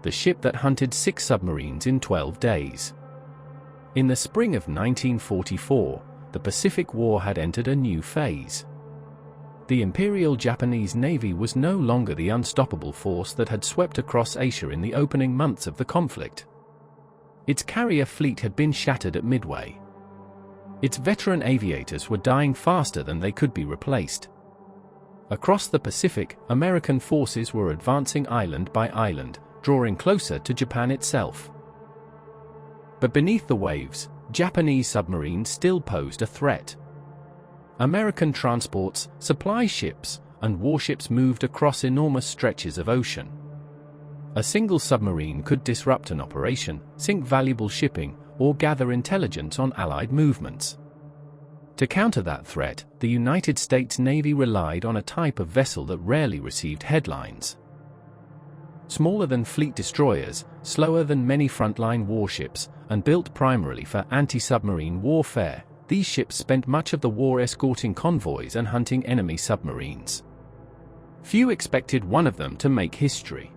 the ship that hunted 6 submarines in 12 days. In the spring of 1944, the Pacific War had entered a new phase. The Imperial Japanese Navy was no longer the unstoppable force that had swept across Asia in the opening months of the conflict. Its carrier fleet had been shattered at Midway. Its veteran aviators were dying faster than they could be replaced. Across the Pacific, American forces were advancing island by island, drawing closer to Japan itself. But beneath the waves, Japanese submarines still posed a threat. American transports, supply ships, and warships moved across enormous stretches of ocean. A single submarine could disrupt an operation, sink valuable shipping, or gather intelligence on Allied movements. To counter that threat, the United States Navy relied on a type of vessel that rarely received headlines. Smaller than fleet destroyers, slower than many frontline warships, and built primarily for anti-submarine warfare, these ships spent much of the war escorting convoys and hunting enemy submarines. Few expected one of them to make history.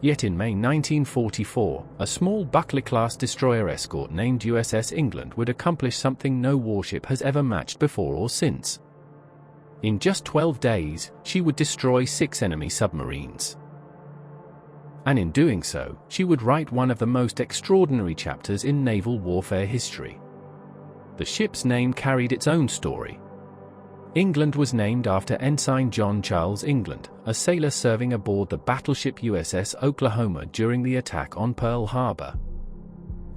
Yet in May 1944, a small Buckley-class destroyer escort named USS England would accomplish something no warship has ever matched before or since. In just 12 days, she would destroy 6 enemy submarines. And in doing so, she would write one of the most extraordinary chapters in naval warfare history. The ship's name carried its own story. England was named after Ensign John Charles England, a sailor serving aboard the battleship USS Oklahoma during the attack on Pearl Harbor.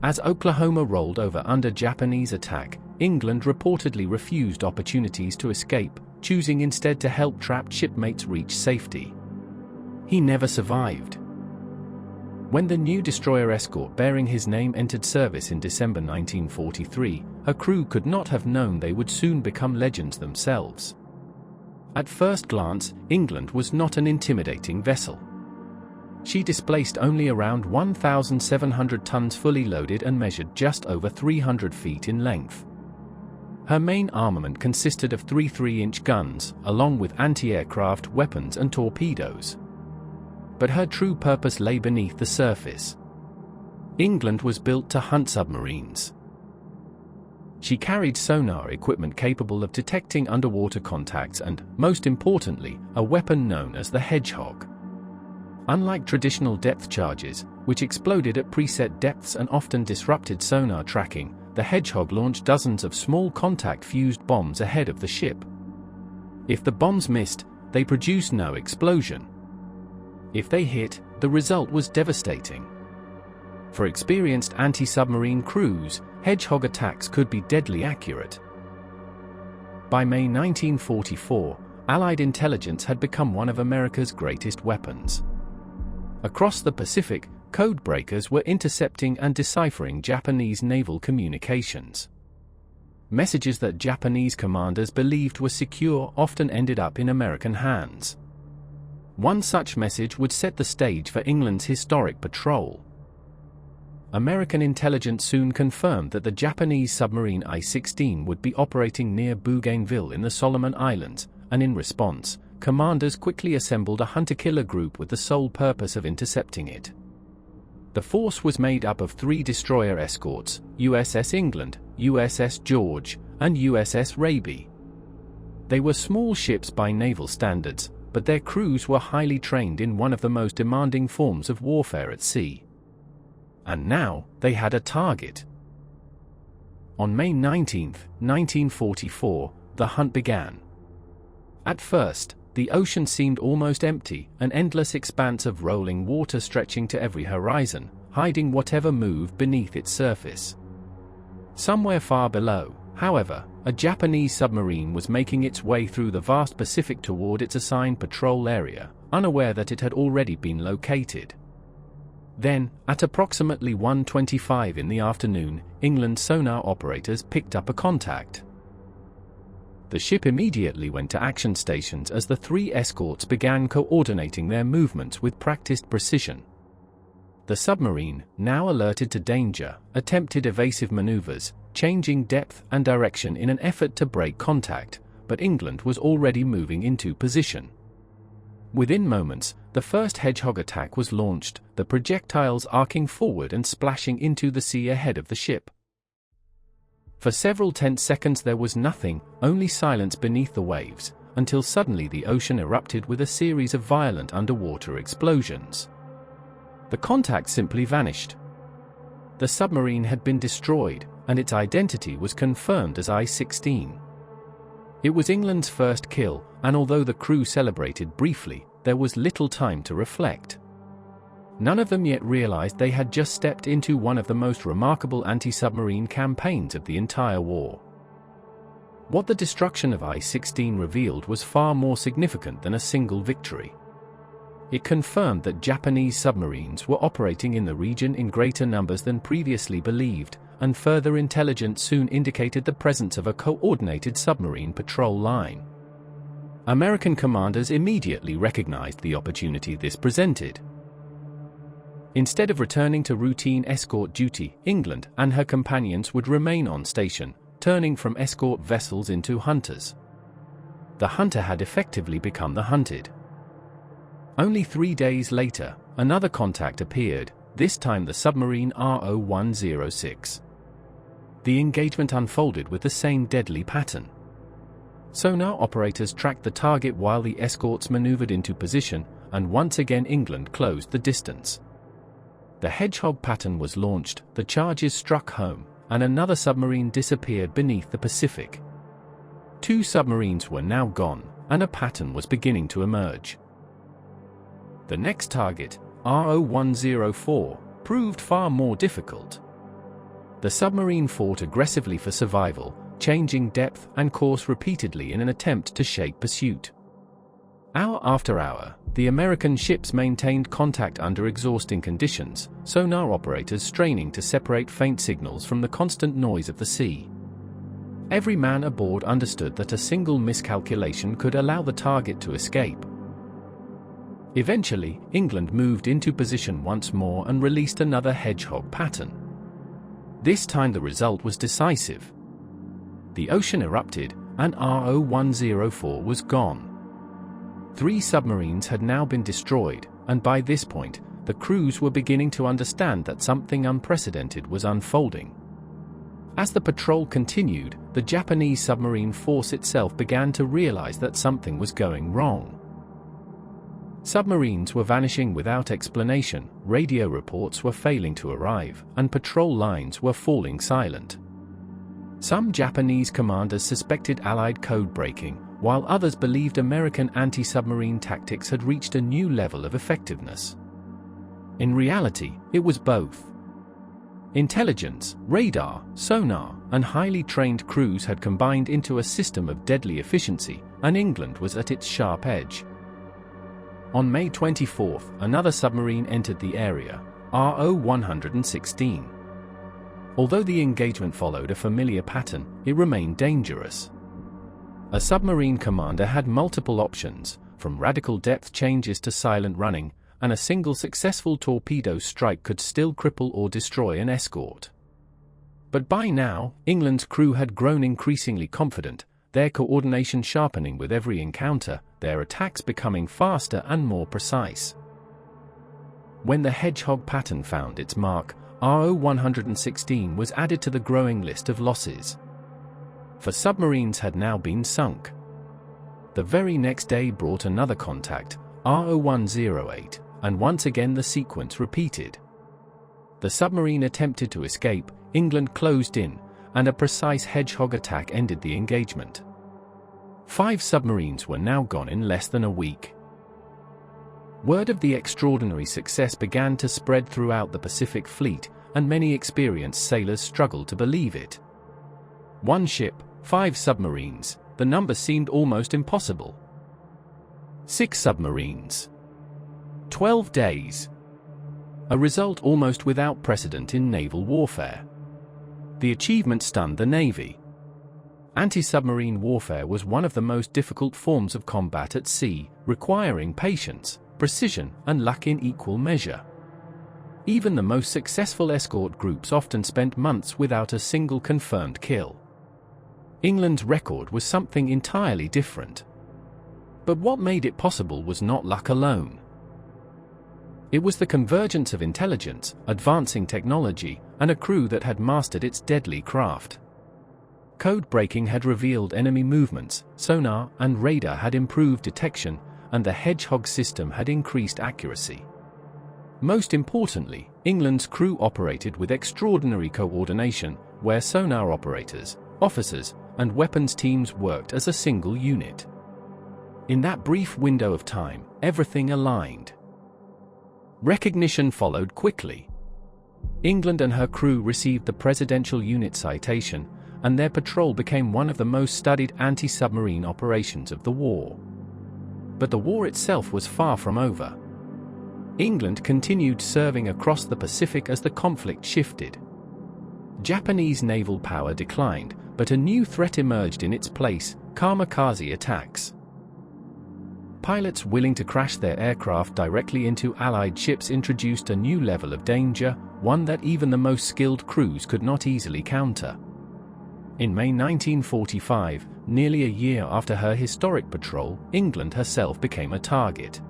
As Oklahoma rolled over under Japanese attack, England reportedly refused opportunities to escape, choosing instead to help trapped shipmates reach safety. He never survived. When the new destroyer escort bearing his name entered service in December 1943, her crew could not have known they would soon become legends themselves. At first glance, England was not an intimidating vessel. She displaced only around 1,700 tons fully loaded and measured just over 300 feet in length. Her main armament consisted of 3 3-inch guns, along with anti-aircraft weapons and torpedoes. But her true purpose lay beneath the surface. England was built to hunt submarines. She carried sonar equipment capable of detecting underwater contacts and, most importantly, a weapon known as the Hedgehog. Unlike traditional depth charges, which exploded at preset depths and often disrupted sonar tracking, the Hedgehog launched dozens of small contact-fused bombs ahead of the ship. If the bombs missed, they produced no explosion. If they hit, the result was devastating. For experienced anti-submarine crews, Hedgehog attacks could be deadly accurate. By May 1944, Allied intelligence had become one of America's greatest weapons. Across the Pacific, codebreakers were intercepting and deciphering Japanese naval communications. Messages that Japanese commanders believed were secure often ended up in American hands. One such message would set the stage for England's historic patrol. American intelligence soon confirmed that the Japanese submarine I-16 would be operating near Bougainville in the Solomon Islands, and in response, commanders quickly assembled a hunter-killer group with the sole purpose of intercepting it. The force was made up of 3 destroyer escorts, USS England, USS George, and USS Raby. They were small ships by naval standards, but their crews were highly trained in one of the most demanding forms of warfare at sea. And now, they had a target. On May 19, 1944, the hunt began. At first, the ocean seemed almost empty, an endless expanse of rolling water stretching to every horizon, hiding whatever moved beneath its surface. Somewhere far below, however, a Japanese submarine was making its way through the vast Pacific toward its assigned patrol area, unaware that it had already been located. Then, at approximately 1:25 in the afternoon, England's sonar operators picked up a contact. The ship immediately went to action stations as the 3 escorts began coordinating their movements with practiced precision. The submarine, now alerted to danger, attempted evasive maneuvers, changing depth and direction in an effort to break contact, but England was already moving into position. Within moments, the first Hedgehog attack was launched, the projectiles arcing forward and splashing into the sea ahead of the ship. For several tense seconds there was nothing, only silence beneath the waves, until suddenly the ocean erupted with a series of violent underwater explosions. The contact simply vanished. The submarine had been destroyed, and its identity was confirmed as I-16. It was England's first kill, and although the crew celebrated briefly, there was little time to reflect. None of them yet realized they had just stepped into one of the most remarkable anti-submarine campaigns of the entire war. What the destruction of I-16 revealed was far more significant than a single victory. It confirmed that Japanese submarines were operating in the region in greater numbers than previously believed, and further intelligence soon indicated the presence of a coordinated submarine patrol line. American commanders immediately recognized the opportunity this presented. Instead of returning to routine escort duty, England and her companions would remain on station, turning from escort vessels into hunters. The hunter had effectively become the hunted. Only 3 days later, another contact appeared, this time the submarine RO-106. The engagement unfolded with the same deadly pattern. Sonar operators tracked the target while the escorts maneuvered into position, and once again England closed the distance. The Hedgehog pattern was launched, the charges struck home, and another submarine disappeared beneath the Pacific. 2 submarines were now gone, and a pattern was beginning to emerge. The next target, RO-104, proved far more difficult. The submarine fought aggressively for survival, changing depth and course repeatedly in an attempt to shake pursuit. Hour after hour, the American ships maintained contact under exhausting conditions, sonar operators straining to separate faint signals from the constant noise of the sea. Every man aboard understood that a single miscalculation could allow the target to escape. Eventually, England moved into position once more and released another Hedgehog pattern. This time the result was decisive. The ocean erupted, and RO-104 was gone. 3 submarines had now been destroyed, and by this point, the crews were beginning to understand that something unprecedented was unfolding. As the patrol continued, the Japanese submarine force itself began to realize that something was going wrong. Submarines were vanishing without explanation, radio reports were failing to arrive, and patrol lines were falling silent. Some Japanese commanders suspected Allied code breaking, while others believed American anti-submarine tactics had reached a new level of effectiveness. In reality, it was both. Intelligence, radar, sonar, and highly trained crews had combined into a system of deadly efficiency, and England was at its sharp edge. On May 24, another submarine entered the area, RO-116. Although the engagement followed a familiar pattern, it remained dangerous. A submarine commander had multiple options, from radical depth changes to silent running, and a single successful torpedo strike could still cripple or destroy an escort. But by now, England's crew had grown increasingly confident, their coordination sharpening with every encounter, their attacks becoming faster and more precise. When the Hedgehog pattern found its mark, RO-116 was added to the growing list of losses. 4 submarines had now been sunk. The very next day brought another contact, RO-108, and once again the sequence repeated. The submarine attempted to escape, England closed in, and a precise Hedgehog attack ended the engagement. 5 submarines were now gone in less than a week. Word of the extraordinary success began to spread throughout the Pacific Fleet, and many experienced sailors struggled to believe it. 1 ship, 5 submarines, the number seemed almost impossible. 6 submarines. 12 days. A result almost without precedent in naval warfare. The achievement stunned the Navy. Anti-submarine warfare was one of the most difficult forms of combat at sea, requiring patience, precision, and luck in equal measure. Even the most successful escort groups often spent months without a single confirmed kill. England's record was something entirely different. But what made it possible was not luck alone. It was the convergence of intelligence, advancing technology, and a crew that had mastered its deadly craft. Code breaking had revealed enemy movements, sonar and radar had improved detection, and the Hedgehog system had increased accuracy. Most importantly, England's crew operated with extraordinary coordination, where sonar operators, officers, and weapons teams worked as a single unit. In that brief window of time, everything aligned. Recognition followed quickly. England and her crew received the Presidential Unit Citation, and their patrol became one of the most studied anti-submarine operations of the war. But the war itself was far from over. England continued serving across the Pacific as the conflict shifted. Japanese naval power declined, but a new threat emerged in its place: kamikaze attacks. Pilots willing to crash their aircraft directly into Allied ships introduced a new level of danger, one that even the most skilled crews could not easily counter. In May 1945, nearly a year after her historic patrol, England herself became a target.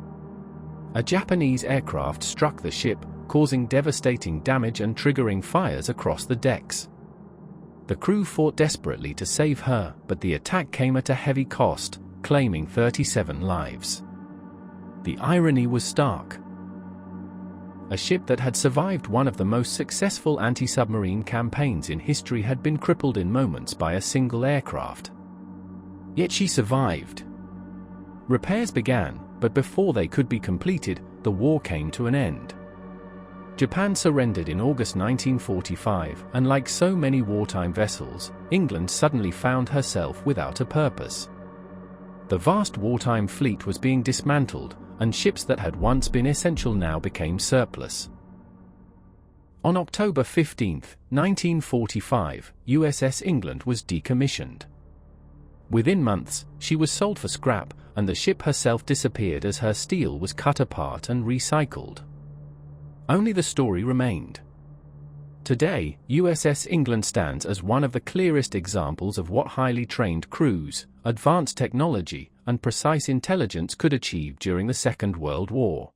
A Japanese aircraft struck the ship, causing devastating damage and triggering fires across the decks. The crew fought desperately to save her, but the attack came at a heavy cost, claiming 37 lives. The irony was stark. A ship that had survived one of the most successful anti-submarine campaigns in history had been crippled in moments by a single aircraft. Yet she survived. Repairs began, but before they could be completed, the war came to an end. Japan surrendered in August 1945, and like so many wartime vessels, England suddenly found herself without a purpose. The vast wartime fleet was being dismantled, and ships that had once been essential now became surplus. On October 15, 1945, USS England was decommissioned. Within months, she was sold for scrap, and the ship herself disappeared as her steel was cut apart and recycled. Only the story remained. Today, USS England stands as one of the clearest examples of what highly trained crews, advanced technology, and precise intelligence could achieve during the Second World War.